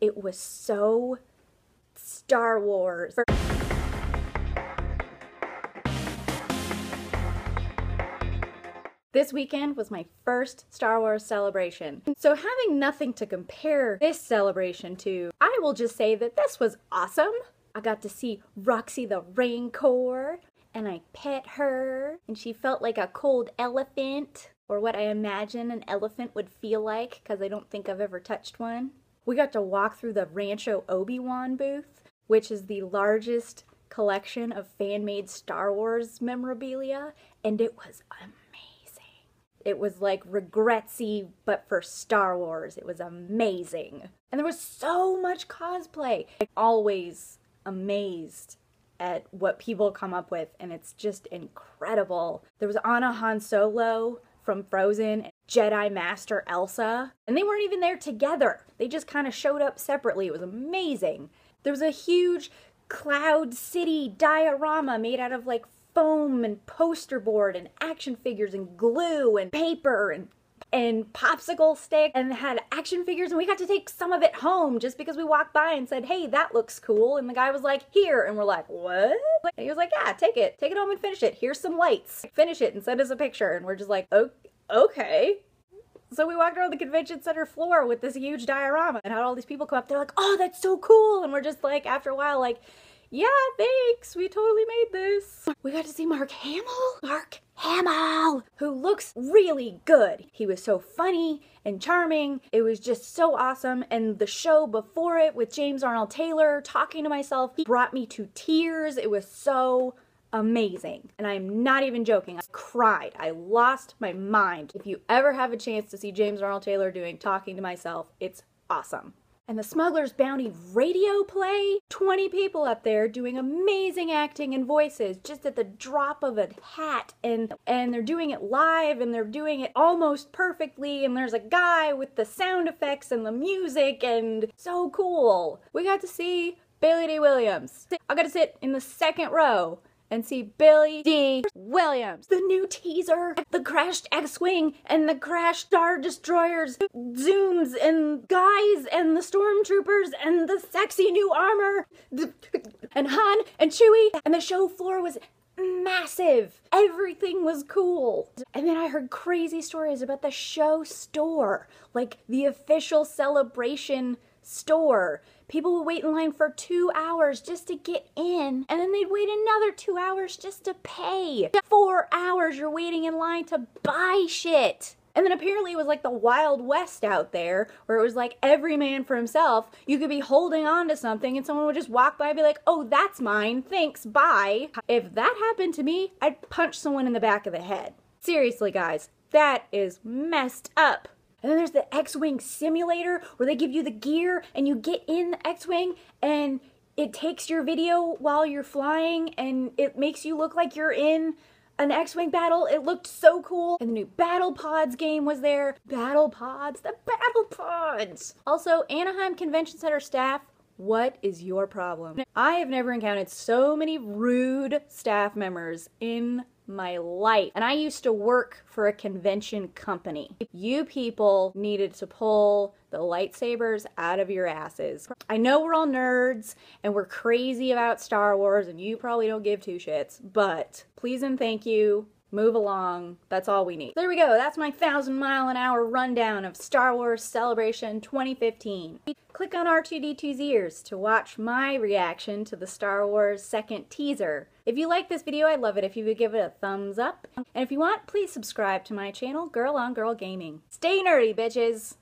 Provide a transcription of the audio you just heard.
It was so Star Wars. This weekend was my first Star Wars celebration. So having nothing to compare this celebration to, I will just say that this was awesome. I got to see Roxy the Rancor, and I pet her, and she felt like a cold elephant, or what I imagine an elephant would feel like, because I don't think I've ever touched one. We got to walk through the Rancho Obi-Wan booth, which is the largest collection of fan-made Star Wars memorabilia, and it was amazing. It was like Regretsy, but for Star Wars. It was amazing. And there was so much cosplay. I'm always amazed at what people come up with, and it's just incredible. There was Anna Han Solo from Frozen, and Jedi Master Elsa, and they weren't even there together. They just kind of showed up separately. It was amazing. There was a huge Cloud City diorama made out of like foam and poster board and action figures and glue and paper and popsicle stick, and had action figures, and we got to take some of it home just because we walked by and said, hey, that looks cool, and the guy was like, here, and we're like, what? And he was like, yeah, take it home and finish it. Here's some lights. Finish it and send us a picture. And we're just like, okay. So we walked around the convention center floor with this huge diorama and had all these people come up. They're like, oh, that's so cool. And we're just like, after a while, like, yeah, thanks. We totally made this. We got to see Mark Hamill. Mark Hamill, who looks really good. He was so funny and charming. It was just so awesome. And the show before it with James Arnold Taylor, Talking to Myself, he brought me to tears. It was so amazing. And I'm not even joking. I cried. I lost my mind. If you ever have a chance to see James Arnold Taylor doing Talking to Myself, it's awesome. And the Smuggler's Bounty radio play, 20 people up there doing amazing acting and voices just at the drop of a hat, and they're doing it live, and they're doing it almost perfectly, and there's a guy with the sound effects and the music, and so cool. We got to see Billy D. Williams. I got to sit in the second row and see Billy D. Williams. The new teaser, the crashed X-Wing and the crashed Star Destroyers, zooms and guys and the stormtroopers and the sexy new armor, and Han and Chewie, and the show floor was massive. Everything was cool. And then I heard crazy stories about the show store, like the official celebration store. People would wait in line for 2 hours just to get in, and then they'd wait another 2 hours just to pay. 4 hours you're waiting in line to buy shit. And then apparently it was like the Wild West out there, where it was like every man for himself. You could be holding on to something and someone would just walk by and be like, oh, that's mine, thanks, bye. If that happened to me, I'd punch someone in the back of the head. Seriously, guys, that is messed up. And then there's the X-Wing simulator, where they give you the gear and you get in the X-Wing and it takes your video while you're flying and it makes you look like you're in an X-Wing battle. It looked so cool. And the new Battle Pods game was there. Battle Pods, the Battle Pods. Also, Anaheim Convention Center staff, what is your problem? I have never encountered so many rude staff members in my life. And I used to work for a convention company. You people needed to pull the lightsabers out of your asses. I know we're all nerds and we're crazy about Star Wars and you probably don't give two shits, but please and thank you. Move along. That's all we need. There we go. That's my 1,000-mile-an-hour rundown of Star Wars Celebration 2015. Click on R2-D2's ears to watch my reaction to the Star Wars second teaser. If you like this video, I'd love it if you would give it a thumbs up. And if you want, please subscribe to my channel, Girl on Girl Gaming. Stay nerdy, bitches!